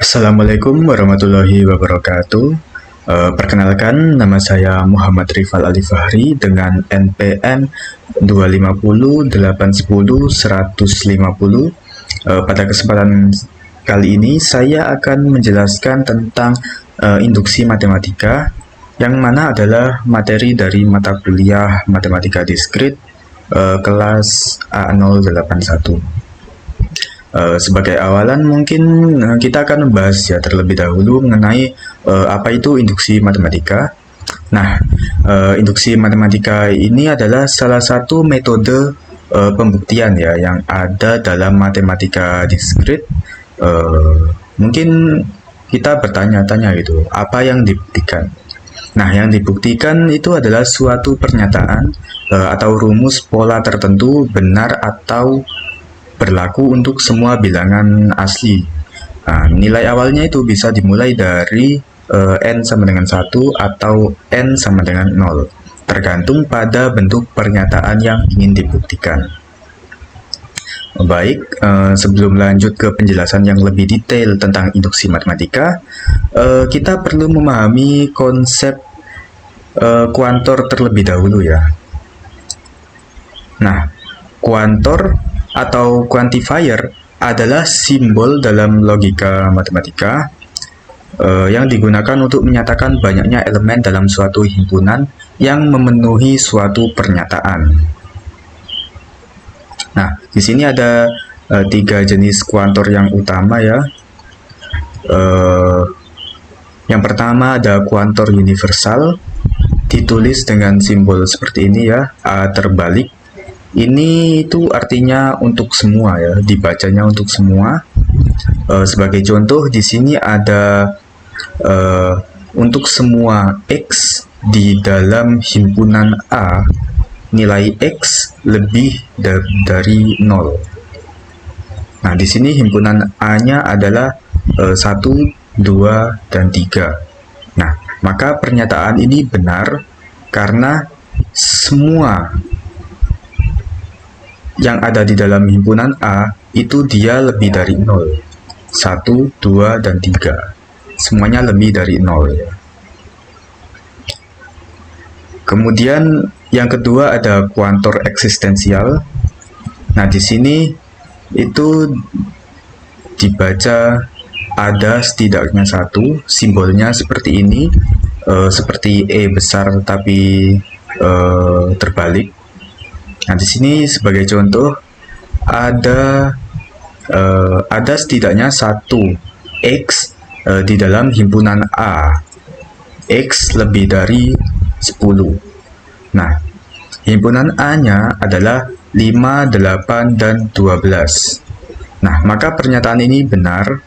Assalamualaikum warahmatullahi wabarakatuh. Perkenalkan, nama saya Muhammad Rifal Ali Fahri dengan NPM 250810150. Pada kesempatan kali ini saya akan menjelaskan tentang induksi matematika, yang mana adalah materi dari mata kuliah Matematika Diskrit kelas A081. Sebagai awalan mungkin kita akan membahas ya terlebih dahulu mengenai apa itu induksi matematika. Nah, induksi matematika ini adalah salah satu metode pembuktian ya yang ada dalam matematika diskrit. Mungkin kita bertanya-tanya gitu, apa yang dibuktikan? Nah, yang dibuktikan itu adalah suatu pernyataan atau rumus pola tertentu benar atau berlaku untuk semua bilangan asli. Nah, nilai awalnya itu bisa dimulai dari n sama dengan 1 atau n sama dengan 0, tergantung pada bentuk pernyataan yang ingin dibuktikan. Baik, sebelum lanjut ke penjelasan yang lebih detail tentang induksi matematika, kita perlu memahami konsep kuantor terlebih dahulu ya. Nah, kuantor atau quantifier adalah simbol dalam logika matematika yang digunakan untuk menyatakan banyaknya elemen dalam suatu himpunan yang memenuhi suatu pernyataan. Nah, di sini ada tiga jenis kuantor yang utama ya. Yang pertama ada kuantor universal, ditulis dengan simbol seperti ini ya, A terbalik. Ini itu artinya untuk semua ya, dibacanya untuk semua. Sebagai contoh di sini ada untuk semua X di dalam himpunan A, nilai X lebih dari 0. Nah, di sini himpunan A-nya adalah 1, 2, dan 3. Nah, maka pernyataan ini benar karena semua yang ada di dalam himpunan A itu dia lebih dari 0. 1, 2, dan 3. Semuanya lebih dari 0 ya. Kemudian yang kedua ada kuantor eksistensial. Nah, di sini itu dibaca ada setidaknya 1, simbolnya seperti ini, seperti E besar tapi terbalik. Nah, di sini sebagai contoh ada setidaknya 1 X di dalam himpunan A. X lebih dari 10. Nah, himpunan A-nya adalah 5, 8, dan 12. Nah, maka pernyataan ini benar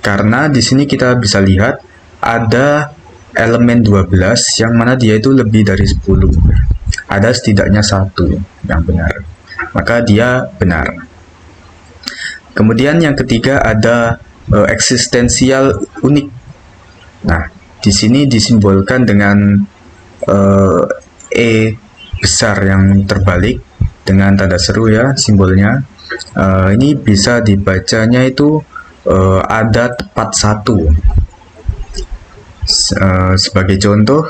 karena di sini kita bisa lihat ada elemen 12 yang mana dia itu lebih dari 10. Ada setidaknya 1 yang benar, maka dia benar. Kemudian yang ketiga ada eksistensial unik. Nah, di sini disimbolkan dengan E besar yang terbalik dengan tanda seru ya simbolnya. Ini bisa dibacanya itu ada tepat 1. Sebagai contoh,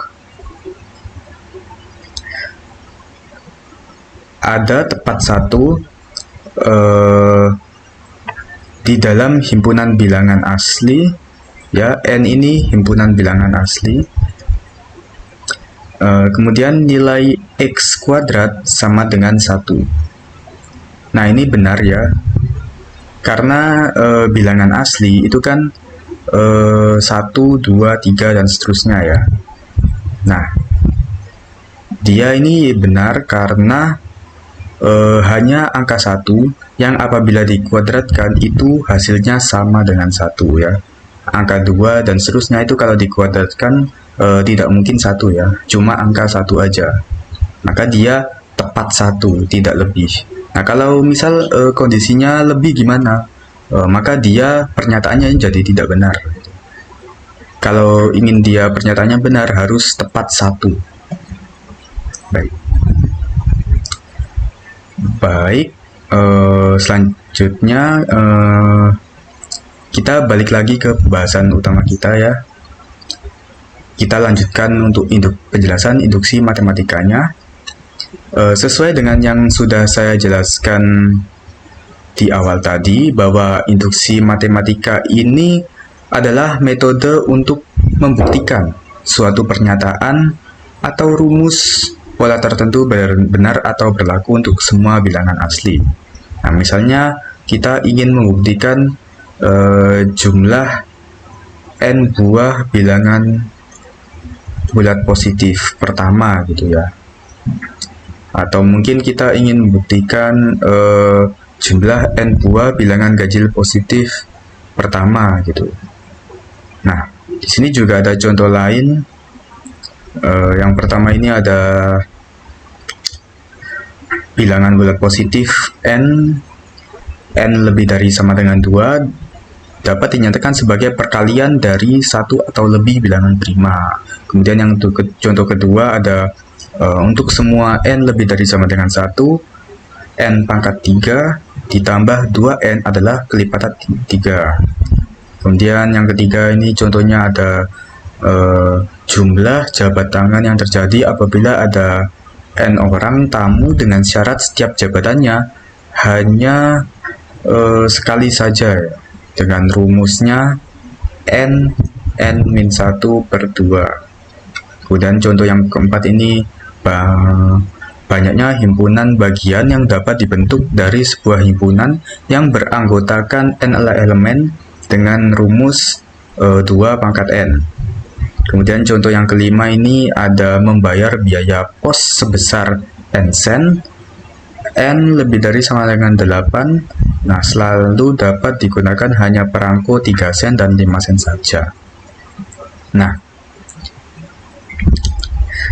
ada tepat 1 di dalam himpunan bilangan asli ya, n ini himpunan bilangan asli. Kemudian nilai x kuadrat sama dengan 1. Nah, ini benar ya, karena bilangan asli itu kan 1, 2, 3, dan seterusnya ya. Nah, dia ini benar karena hanya angka 1 yang apabila dikuadratkan itu hasilnya sama dengan 1 ya. Angka 2 dan seterusnya itu kalau dikuadratkan tidak mungkin 1 ya, cuma angka 1 aja. Maka dia tepat 1, tidak lebih. Nah, kalau misal kondisinya lebih gimana? Maka dia pernyataannya jadi tidak benar. Kalau ingin dia pernyataannya benar harus tepat 1. Baik, selanjutnya kita balik lagi ke pembahasan utama kita ya. Kita lanjutkan untuk penjelasan induksi matematikanya. Sesuai dengan yang sudah saya jelaskan di awal tadi, bahwa induksi matematika ini adalah metode untuk membuktikan suatu pernyataan atau rumus pola tertentu benar atau berlaku untuk semua bilangan asli. Nah, misalnya kita ingin membuktikan jumlah n buah bilangan bulat positif pertama gitu ya, atau mungkin kita ingin membuktikan jumlah n buah bilangan ganjil positif pertama gitu. Nah, di sini juga ada contoh lain. Yang pertama ini ada bilangan bulat positif n lebih dari sama dengan 2 dapat dinyatakan sebagai perkalian dari satu atau lebih bilangan prima. Kemudian yang contoh kedua ada untuk semua n lebih dari sama dengan 1, n pangkat 3 ditambah 2n adalah kelipatan 3. Kemudian yang ketiga ini contohnya ada jumlah jabat tangan yang terjadi apabila ada n orang tamu dengan syarat setiap jabatannya hanya sekali saja, dengan rumusnya n-1/2. Kemudian contoh yang keempat ini banyaknya himpunan bagian yang dapat dibentuk dari sebuah himpunan yang beranggotakan n elemen dengan rumus 2 pangkat n. Kemudian contoh yang kelima ini ada membayar biaya pos sebesar n sen, n lebih dari sama dengan 8. Nah, selalu dapat digunakan hanya perangko 3 sen dan 5 sen saja. Nah,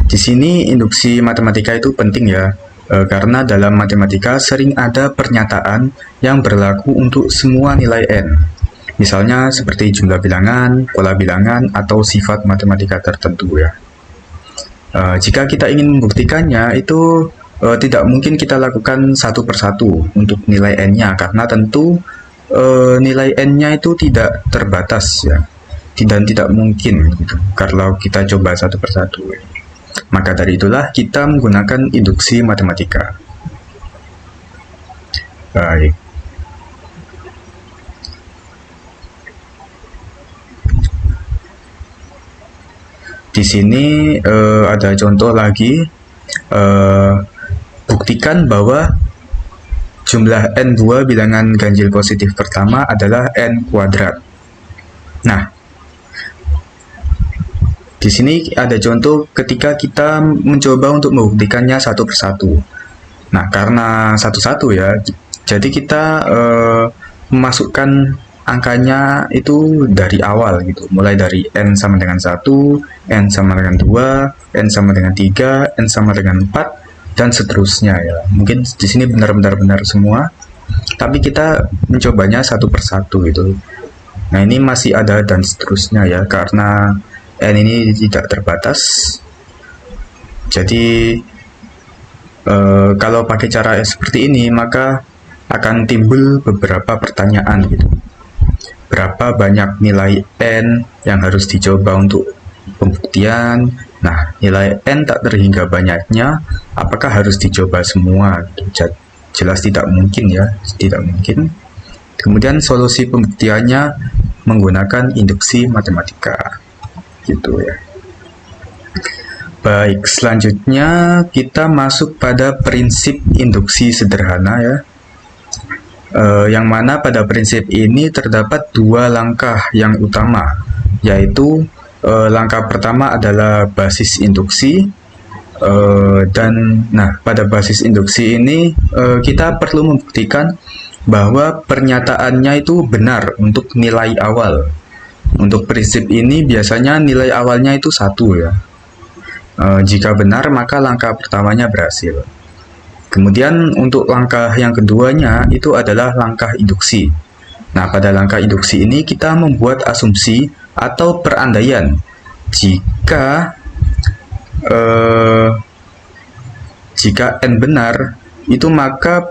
di sini induksi matematika itu penting ya, karena dalam matematika sering ada pernyataan yang berlaku untuk semua nilai n. Misalnya seperti jumlah bilangan, pola bilangan, atau sifat matematika tertentu ya. Jika kita ingin membuktikannya itu tidak mungkin kita lakukan satu persatu untuk nilai n-nya, karena tentu nilai n-nya itu tidak terbatas ya, dan tidak mungkin gitu, kalau kita coba satu persatu. Maka dari itulah kita menggunakan induksi matematika. Baik. Di sini ada contoh lagi. Buktikan bahwa jumlah n buah bilangan ganjil positif pertama adalah n kuadrat. Nah, di sini ada contoh ketika kita mencoba untuk membuktikannya satu persatu. Nah, karena satu-satu ya, jadi kita memasukkan angkanya itu dari awal gitu, mulai dari n sama dengan 1, n sama dengan 2, n sama dengan 3, n sama dengan 4, dan seterusnya ya. Mungkin di sini benar-benar semua, tapi kita mencobanya satu persatu gitu. Nah, ini masih ada dan seterusnya ya, karena n ini tidak terbatas. Jadi kalau pakai cara seperti ini maka akan timbul beberapa pertanyaan gitu. Berapa banyak nilai n yang harus dicoba untuk pembuktian? Nah, nilai n tak terhingga banyaknya, apakah harus dicoba semua? Jelas tidak mungkin ya, tidak mungkin. Kemudian solusi pembuktiannya menggunakan induksi matematika, gitu ya. Baik, selanjutnya kita masuk pada prinsip induksi sederhana ya. Yang mana pada prinsip ini terdapat 2 langkah yang utama, yaitu langkah pertama adalah basis induksi, dan pada basis induksi ini kita perlu membuktikan bahwa pernyataannya itu benar untuk nilai awal. Untuk prinsip ini biasanya nilai awalnya itu 1 ya. Jika benar maka langkah pertamanya berhasil. Kemudian untuk langkah yang keduanya itu adalah langkah induksi. Nah, pada langkah induksi ini kita membuat asumsi atau perandaian jika n benar, itu maka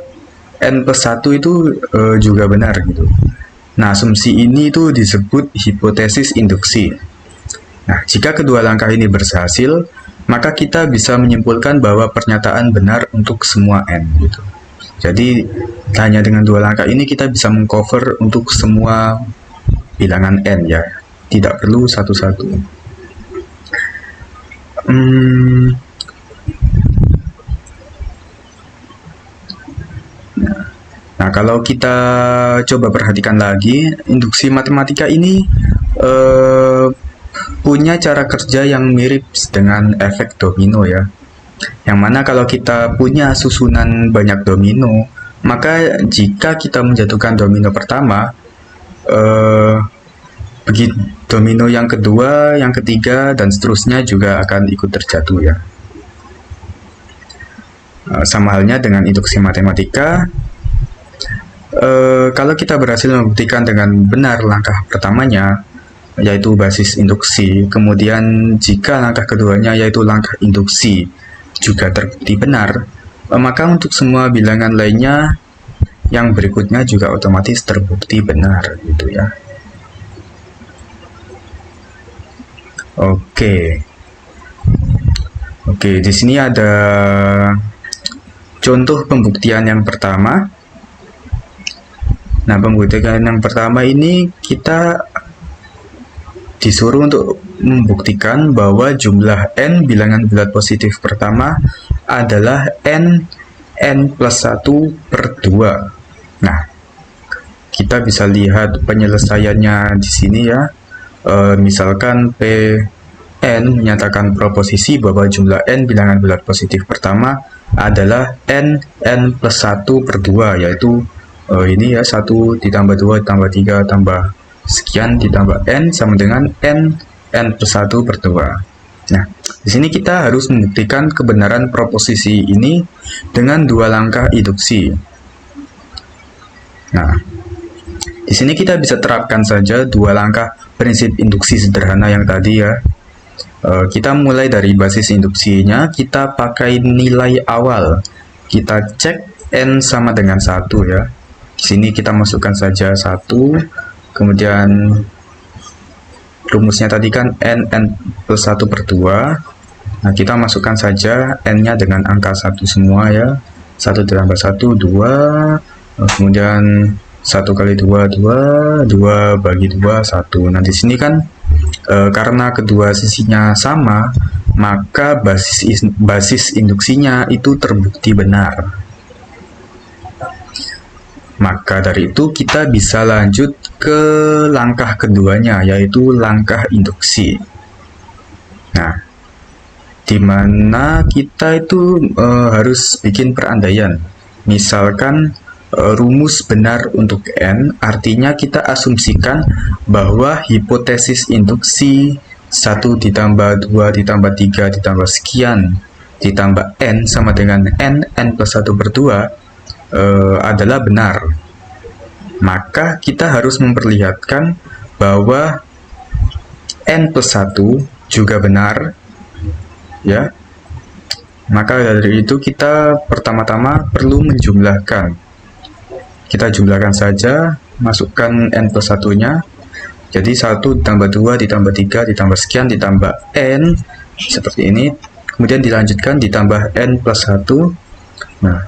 n plus 1 itu juga benar gitu. Nah, asumsi ini itu disebut hipotesis induksi. Nah, jika kedua langkah ini berhasil, maka kita bisa menyimpulkan bahwa pernyataan benar untuk semua n gitu. Jadi hanya dengan dua langkah ini kita bisa mengcover untuk semua bilangan n ya, tidak perlu satu-satu. Nah, kalau kita coba perhatikan lagi, induksi matematika ini punya cara kerja yang mirip dengan efek domino ya. Yang mana kalau kita punya susunan banyak domino, maka jika kita menjatuhkan domino pertama, begitu domino yang kedua, yang ketiga, dan seterusnya juga akan ikut terjatuh ya. Sama halnya dengan induksi matematika, kalau kita berhasil membuktikan dengan benar langkah pertamanya, yaitu basis induksi, kemudian jika langkah keduanya yaitu langkah induksi juga terbukti benar, maka untuk semua bilangan lainnya yang berikutnya juga otomatis terbukti benar gitu ya. Oke, di sini ada contoh pembuktian yang pertama. Nah, pembuktian yang pertama ini kita disuruh untuk membuktikan bahwa jumlah n bilangan bulat positif pertama adalah n plus 1 per 2. Nah, kita bisa lihat penyelesaiannya di sini ya. Misalkan Pn menyatakan proposisi bahwa jumlah n bilangan bulat positif pertama adalah n plus 1 per 2, yaitu ini ya, 1 ditambah 2 ditambah 3 tambah sekian ditambah n sama dengan n plus 1 per 2. Nah, di sini kita harus membuktikan kebenaran proposisi ini dengan dua langkah induksi. Nah, di sini kita bisa terapkan saja dua langkah prinsip induksi sederhana yang tadi ya. Kita mulai dari basis induksinya, kita pakai nilai awal. Kita cek n sama dengan 1 ya. Di sini kita masukkan saja 1, kemudian rumusnya tadi kan n plus 1 per 2. Nah, kita masukkan saja n-nya dengan angka 1 semua ya. 1 ditambah 1, 2, kemudian 1 kali 2, 2 bagi 2, 1. Nah, di sini kan karena kedua sisinya sama, maka basis induksinya itu terbukti benar. Maka dari itu kita bisa lanjut ke langkah keduanya, yaitu langkah induksi. Nah, di mana kita itu harus bikin perandaian. Misalkan rumus benar untuk n, artinya kita asumsikan bahwa hipotesis induksi 1 ditambah 2 ditambah 3 ditambah sekian ditambah n sama dengan n plus 1 per 2 adalah benar. Maka kita harus memperlihatkan bahwa n plus 1 juga benar ya. Maka dari itu kita pertama-tama perlu menjumlahkan. Kita jumlahkan saja, masukkan n plus 1-nya. Jadi 1 ditambah 2 ditambah 3 ditambah sekian ditambah n seperti ini. Kemudian dilanjutkan ditambah n plus 1. Nah,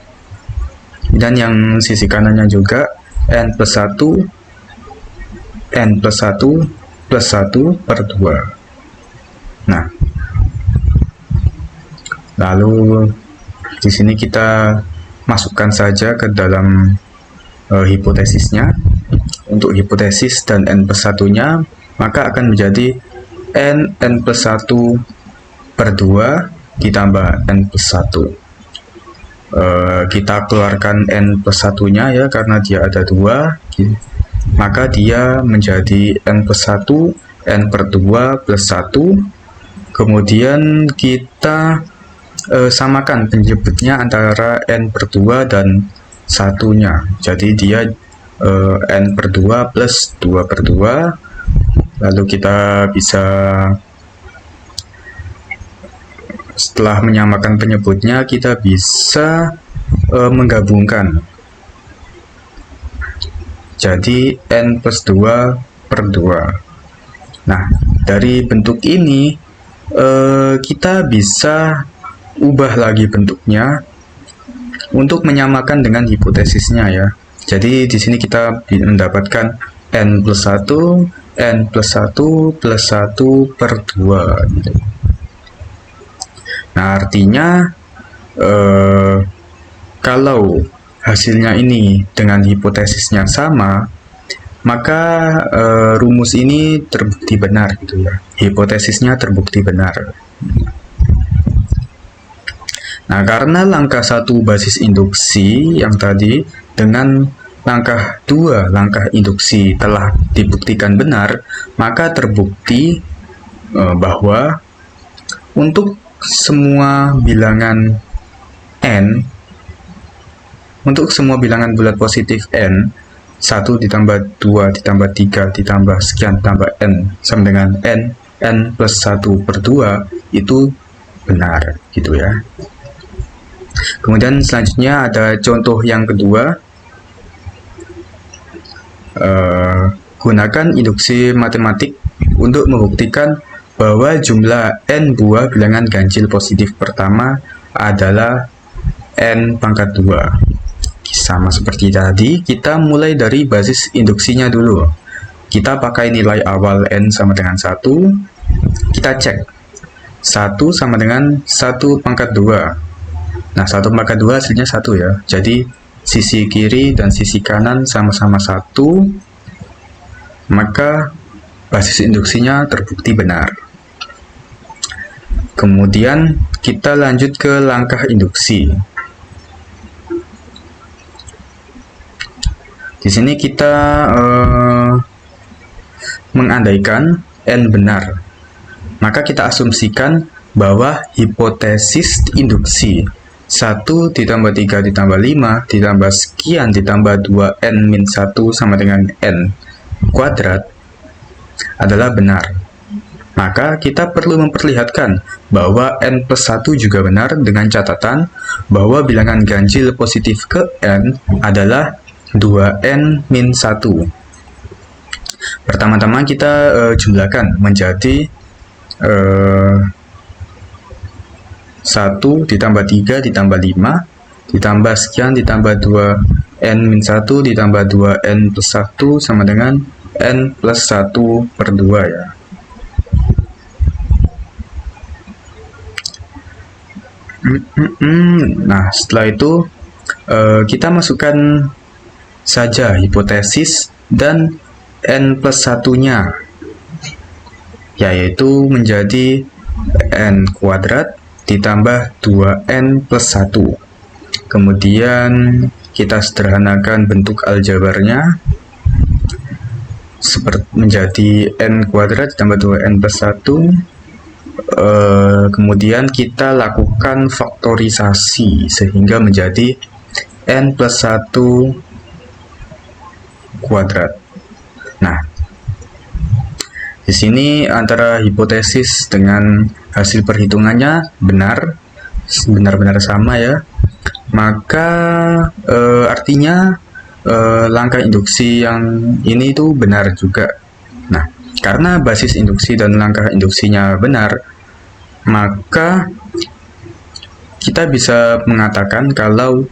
dan yang sisi kanannya juga n plus 1 plus 1 per 2. Nah, lalu di sini kita masukkan saja ke dalam hipotesisnya. Untuk hipotesis dan n plus 1-nya, maka akan menjadi n plus 1 per 2 ditambah n plus 1. Kita keluarkan n plus 1-nya ya, karena dia ada 2, maka dia menjadi n plus 1, n per 2 plus 1. Kemudian kita samakan penyebutnya antara n per 2 dan 1-nya. Jadi dia n per 2 plus 2 per 2. Lalu kita bisa, setelah menyamakan penyebutnya, kita bisa menggabungkan. jadi N plus 2 per 2. Nah, dari bentuk ini kita bisa ubah lagi bentuknya untuk menyamakan dengan hipotesisnya ya. Jadi di sini kita mendapatkan N plus 1, N plus 1 plus 1 per 2 gitu. Nah, artinya kalau hasilnya ini dengan hipotesisnya sama, maka rumus ini terbukti benar gitu ya. Hipotesisnya terbukti benar. Nah, karena langkah 1 basis induksi yang tadi dengan langkah 2 langkah induksi telah dibuktikan benar, maka terbukti bahwa untuk semua bilangan n, untuk semua bilangan bulat positif n, 1 ditambah 2 ditambah 3 ditambah sekian tambah n sama dengan n plus 1 per 2 itu benar gitu ya. Kemudian selanjutnya ada contoh yang kedua, gunakan induksi matematik untuk membuktikan bahwa jumlah n buah bilangan ganjil positif pertama adalah n pangkat 2. Sama seperti tadi, kita mulai dari basis induksinya dulu. Kita pakai nilai awal n sama dengan 1, kita cek 1 sama dengan 1 pangkat 2. Nah, 1 pangkat 2 hasilnya 1 ya. Jadi, sisi kiri dan sisi kanan sama-sama 1, maka basis induksinya terbukti benar. Kemudian, kita lanjut ke langkah induksi. Di sini kita mengandaikan n benar. Maka kita asumsikan bahwa hipotesis induksi 1 ditambah 3 ditambah 5 ditambah sekian ditambah 2n min 1 sama dengan n kuadrat adalah benar. Maka kita perlu memperlihatkan bahwa n plus 1 juga benar dengan catatan bahwa bilangan ganjil positif ke n adalah 2n min 1. Pertama-tama kita jumlahkan menjadi 1 ditambah 3 ditambah 5 ditambah sekian ditambah 2n min 1 ditambah 2n plus 1 sama dengan n plus 1 per 2 ya. Nah, setelah itu kita masukkan saja hipotesis dan n plus 1-nya, yaitu menjadi n kuadrat ditambah 2n plus 1. Kemudian kita sederhanakan bentuk aljabarnya seperti menjadi n kuadrat ditambah 2n plus 1. Kemudian kita lakukan faktorisasi sehingga menjadi n plus 1 kuadrat. Nah, di sini antara hipotesis dengan hasil perhitungannya benar-benar sama ya. Maka artinya langkah induksi yang ini itu benar juga. Nah, karena basis induksi dan langkah induksinya benar, maka kita bisa mengatakan kalau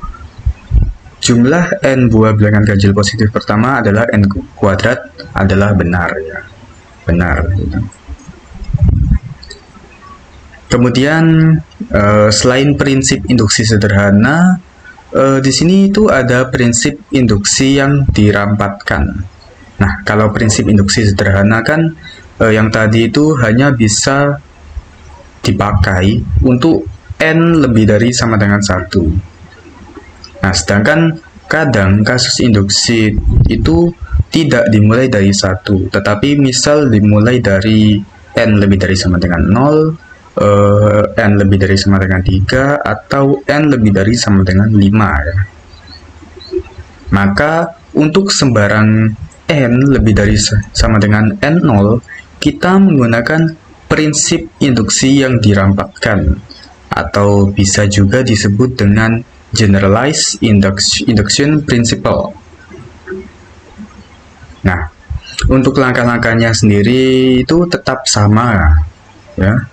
jumlah n buah bilangan ganjil positif pertama adalah n kuadrat adalah benar ya. Benar gitu. Kemudian selain prinsip induksi sederhana, di sini itu ada prinsip induksi yang dirampatkan. Nah, kalau prinsip induksi sederhana kan yang tadi itu hanya bisa dipakai untuk n lebih dari sama dengan 1. Nah, sedangkan kadang kasus induksi itu tidak dimulai dari 1, tetapi misal dimulai dari n lebih dari sama dengan 0, n lebih dari sama dengan 3, atau n lebih dari sama dengan 5 ya. Maka untuk sembarang n lebih dari sama dengan n0, kita menggunakan prinsip induksi yang dirampatkan, atau bisa juga disebut dengan generalized induction principle. Untuk langkah-langkahnya sendiri itu tetap sama ya.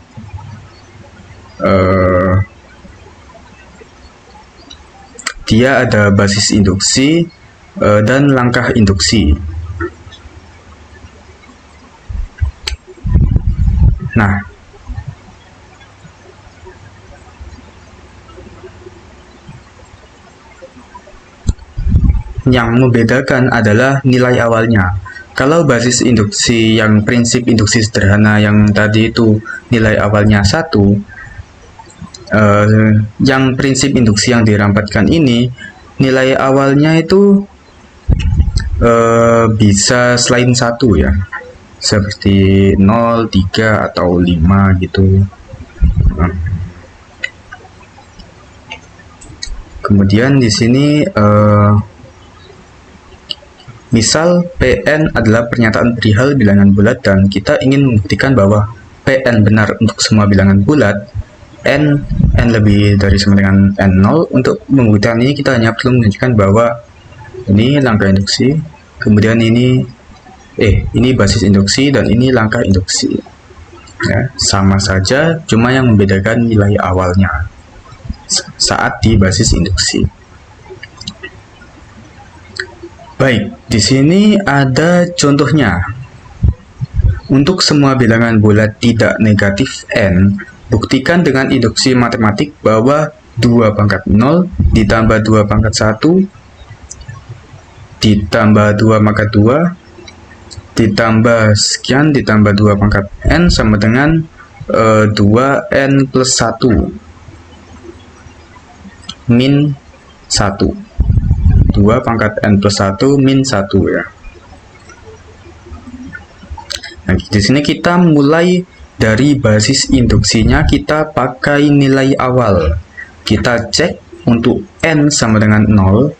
Dia ada basis induksi dan langkah induksi. Nah, yang membedakan adalah nilai awalnya. Kalau basis induksi yang prinsip induksi sederhana yang tadi itu nilai awalnya 1, yang prinsip induksi yang dirampatkan ini nilai awalnya itu bisa selain 1 ya, seperti 0, 3, atau 5 gitu. Kemudian di sini misal Pn adalah pernyataan perihal bilangan bulat dan kita ingin membuktikan bahwa Pn benar untuk semua bilangan bulat, n lebih dari sama dengan n0. Untuk membuktikan ini kita hanya perlu menunjukkan bahwa ini langkah induksi, kemudian ini basis induksi dan ini langkah induksi ya, sama saja, cuma yang membedakan nilai awalnya saat di basis induksi. Baik, di sini ada contohnya. Untuk semua bilangan bulat tidak negatif n, buktikan dengan induksi matematik bahwa 2 pangkat 0 ditambah 2 pangkat 1 ditambah 2 pangkat 2 ditambah sekian ditambah 2 pangkat n sama dengan 2n plus 1 min 1. 2 pangkat n plus 1 min 1 ya. Nah, di sini kita mulai dari basis induksinya, kita pakai nilai awal. Kita cek untuk n sama dengan 0,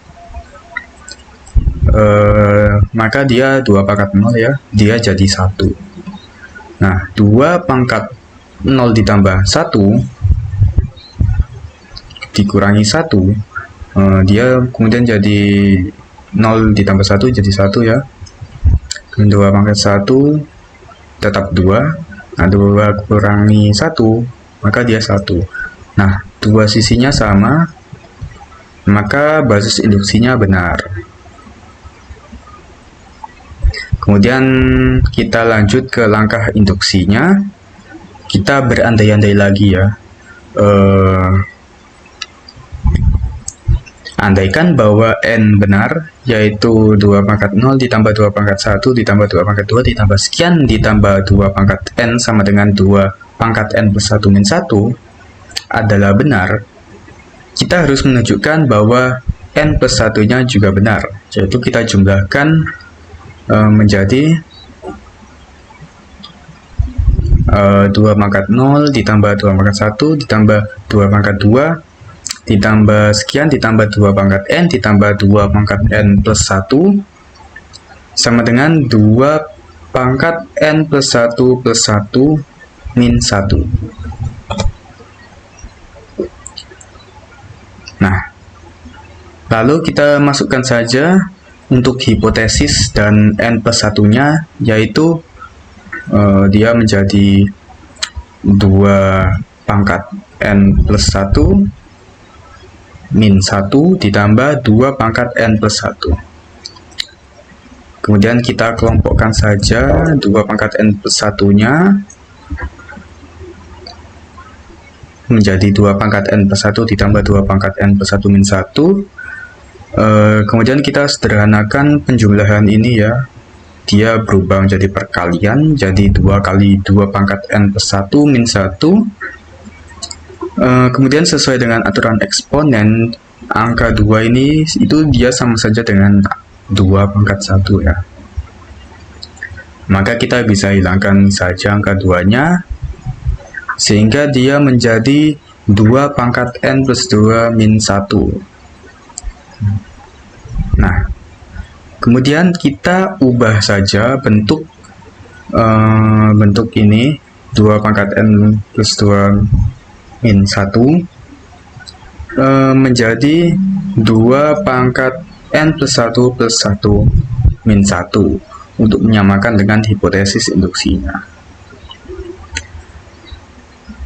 maka dia 2 pangkat 0 ya, dia jadi 1. Nah, 2 pangkat 0 ditambah 1 dikurangi 1, dia kemudian jadi 0 ditambah 1 jadi 1 ya. 2 pangkat 1 tetap 2. Nah, 2 kurangi 1, maka dia 1. Nah, dua sisinya sama, maka basis induksinya benar. Kemudian kita lanjut ke langkah induksinya. Kita berandai-andai lagi ya. Andaikan bahwa n benar, yaitu 2 pangkat 0 ditambah 2 pangkat 1 ditambah 2 pangkat 2 ditambah sekian ditambah 2 pangkat n sama dengan 2 pangkat n plus 1 min 1 adalah benar, kita harus menunjukkan bahwa n plus 1-nya juga benar, yaitu kita jumlahkan menjadi 2 pangkat 0 ditambah 2 pangkat 1 ditambah 2 pangkat 2 ditambah sekian ditambah 2 pangkat n ditambah 2 pangkat n plus 1 sama dengan 2 pangkat n plus 1 plus 1 min 1. Nah, lalu kita masukkan saja untuk hipotesis dan n plus 1-nya, yaitu dia menjadi 2 pangkat n plus 1 min 1 ditambah 2 pangkat n plus 1. Kemudian kita kelompokkan saja 2 pangkat n plus 1-nya menjadi 2 pangkat n plus 1 ditambah 2 pangkat n plus 1 min 1. Kemudian kita sederhanakan penjumlahan ini ya. Dia berubah menjadi perkalian, jadi 2 kali 2 pangkat n plus 1 min 1. Kemudian sesuai dengan aturan eksponen, angka 2 ini itu dia sama saja dengan 2 pangkat 1 ya. Maka kita bisa hilangkan saja angka 2-nya, sehingga dia menjadi 2 pangkat n plus 2 min 1. Nah, kemudian kita ubah saja bentuk ini, 2 pangkat n plus 2 min 1 menjadi 2 pangkat n plus 1 plus 1 min 1. untuk menyamakan dengan hipotesis induksinya.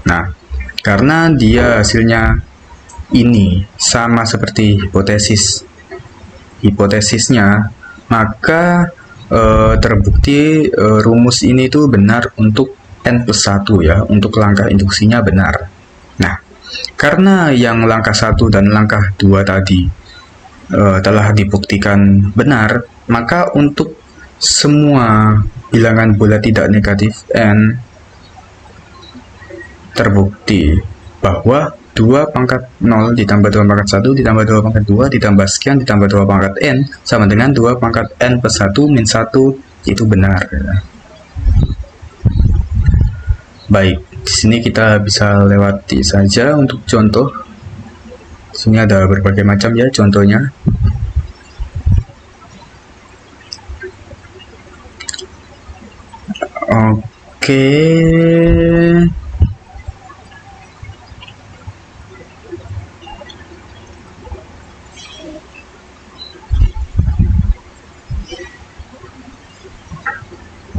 Nah, karena dia hasilnya ini sama seperti hipotesisnya, maka terbukti rumus ini tuh benar untuk N+1 ya, untuk langkah induksinya benar. Nah, karena yang langkah 1 dan langkah 2 tadi telah dibuktikan benar, maka untuk semua bilangan bulat tidak negatif N terbukti bahwa 2 pangkat 0 ditambah 2 pangkat 1 ditambah 2 pangkat 2 ditambah sekian ditambah 2 pangkat N sama dengan 2 pangkat N plus 1 min 1 itu benar. Baik, di sini kita bisa lewati saja untuk contoh. Di sini ada berbagai macam ya contohnya.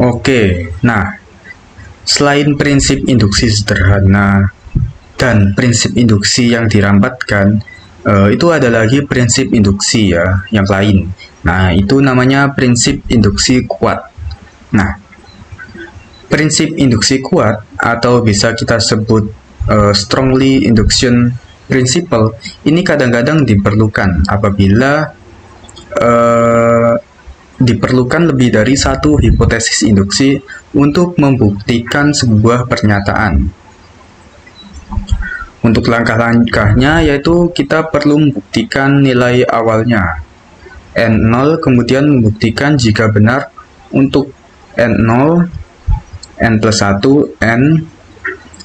Oke. Nah, selain prinsip induksi sederhana dan prinsip induksi yang dirampatkan, itu ada lagi prinsip induksi ya, yang lain. Nah, itu namanya prinsip induksi kuat. Nah, prinsip induksi kuat atau bisa kita sebut strongly induction principle ini kadang-kadang diperlukan apabila diperlukan lebih dari satu hipotesis induksi untuk membuktikan sebuah pernyataan. Untuk langkah-langkahnya yaitu kita perlu membuktikan nilai awalnya N0, kemudian membuktikan jika benar untuk N0, N plus 1, N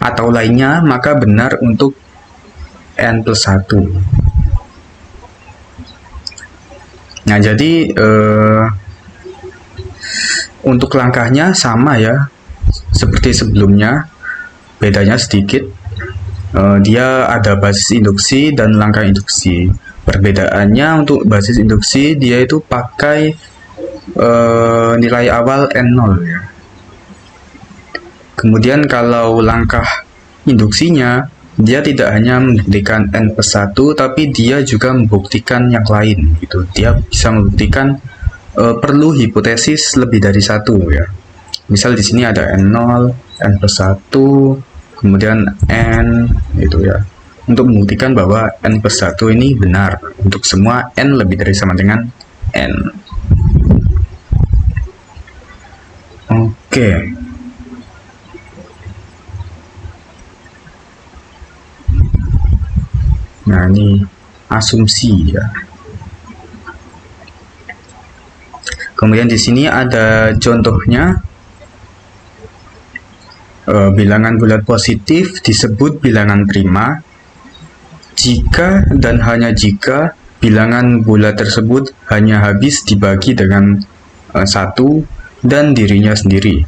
atau lainnya, maka benar untuk N plus 1. Nah, jadi untuk langkahnya sama ya, seperti sebelumnya, bedanya sedikit. Dia ada basis induksi dan langkah induksi. Perbedaannya untuk basis induksi, dia itu pakai nilai awal N0 ya. Kemudian kalau langkah induksinya, dia tidak hanya membuktikan N plus 1, tapi dia juga membuktikan yang lain gitu. Dia bisa membuktikan perlu hipotesis lebih dari satu ya. Misal di sini ada N0, N plus 1, kemudian N gitu ya. Untuk membuktikan bahwa N plus 1 ini benar untuk semua N lebih dari sama dengan N. Oke. Nah, ini asumsi ya. Kemudian di sini ada contohnya. Bilangan bulat positif disebut bilangan prima jika dan hanya jika bilangan bulat tersebut hanya habis dibagi dengan 1 dan dirinya sendiri.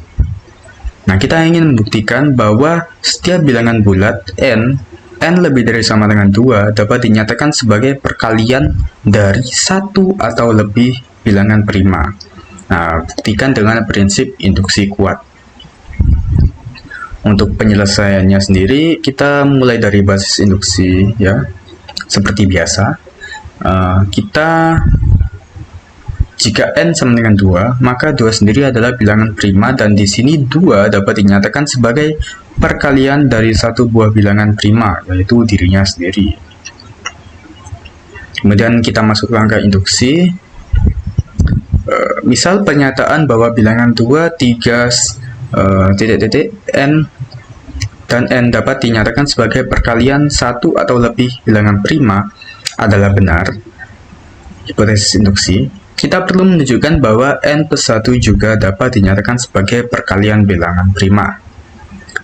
Nah, kita ingin membuktikan bahwa setiap bilangan bulat N lebih dari sama dengan 2 dapat dinyatakan sebagai perkalian dari 1 atau lebih bilangan prima. Nah, buktikan dengan prinsip induksi kuat. Untuk penyelesaiannya sendiri, kita mulai dari basis induksi ya. Seperti biasa, jika N sama dengan 2, maka 2 sendiri adalah bilangan prima dan di sini 2 dapat dinyatakan sebagai perkalian dari satu buah bilangan prima, yaitu dirinya sendiri. Kemudian kita masuk langkah induksi. Misal pernyataan bahwa bilangan 2, 3, N dan N dapat dinyatakan sebagai perkalian 1 atau lebih bilangan prima adalah benar. Hipotesis induksi. Kita perlu menunjukkan bahwa N plus 1 juga dapat dinyatakan sebagai perkalian bilangan prima.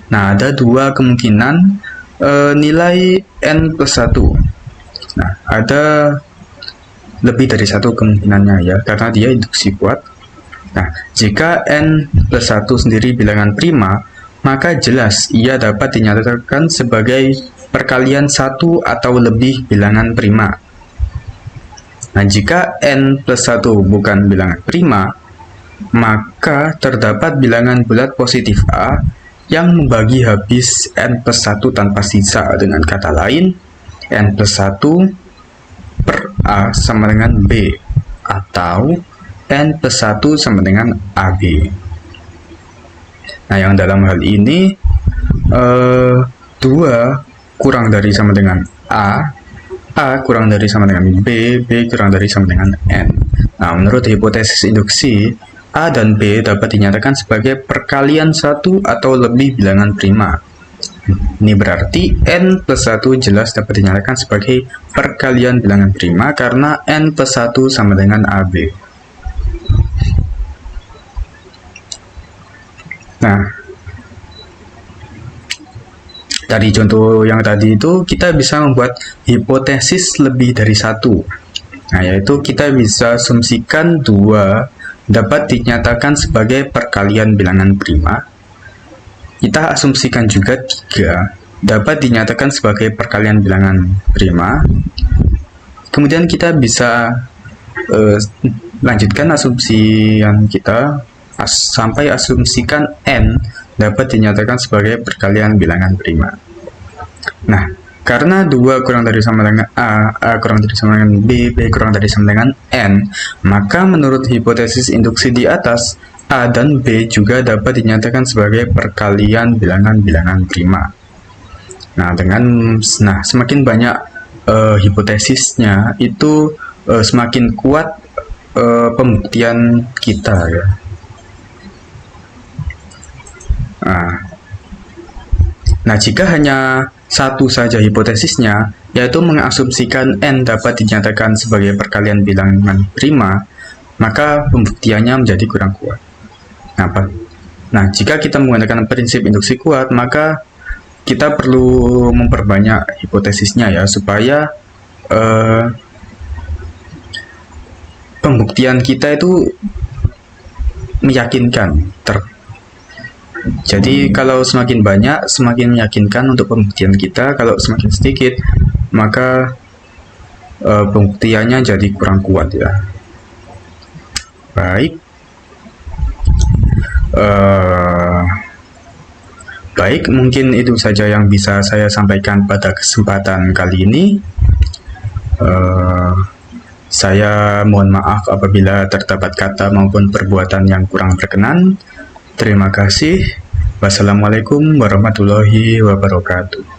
Nah, ada dua kemungkinan nilai N plus 1. Nah, ada lebih dari satu kemungkinannya ya, karena dia induksi kuat. Nah, jika N plus 1 sendiri bilangan prima, maka jelas ia dapat dinyatakan sebagai perkalian 1 atau lebih bilangan prima. Nah, jika N plus 1 bukan bilangan prima, maka terdapat bilangan bulat positif A yang membagi habis n plus 1 tanpa sisa. Dengan kata lain, n plus 1 per A sama dengan B, atau n plus 1 sama dengan AB. Nah, yang dalam hal ini 2 kurang dari sama dengan A kurang dari sama dengan B kurang dari sama dengan N. Nah, menurut hipotesis induksi, A dan B dapat dinyatakan sebagai perkalian satu atau lebih bilangan prima. Ini berarti N plus 1 jelas dapat dinyatakan sebagai perkalian bilangan prima karena N plus 1 sama dengan AB. Nah, dari contoh yang tadi itu kita bisa membuat hipotesis lebih dari satu. Nah, yaitu kita bisa asumsikan 2 dapat dinyatakan sebagai perkalian bilangan prima. Kita asumsikan juga 3 dapat dinyatakan sebagai perkalian bilangan prima. Kemudian kita bisa lanjutkan asumsian kita sampai asumsikan N dapat dinyatakan sebagai perkalian bilangan prima. Nah, karena 2 kurang dari sama dengan A kurang dari sama dengan B kurang dari sama dengan N, maka menurut hipotesis induksi di atas, A dan B juga dapat dinyatakan sebagai perkalian bilangan-bilangan prima. Nah, semakin banyak hipotesisnya, itu semakin kuat pembuktian kita, ya. Nah, jika hanya satu saja hipotesisnya, yaitu mengasumsikan N dapat dinyatakan sebagai perkalian bilangan prima, maka pembuktiannya menjadi kurang kuat. Nah, jika kita menggunakan prinsip induksi kuat, maka kita perlu memperbanyak hipotesisnya, ya, supaya pembuktian kita itu meyakinkan. Jadi kalau semakin banyak, semakin meyakinkan untuk pembuktian kita. Kalau semakin sedikit, maka pembuktiannya jadi kurang kuat, ya. Baik. Baik, mungkin itu saja yang bisa saya sampaikan pada kesempatan kali ini. Saya mohon maaf apabila terdapat kata maupun perbuatan yang kurang berkenan. Terima kasih. Wassalamualaikum warahmatullahi wabarakatuh.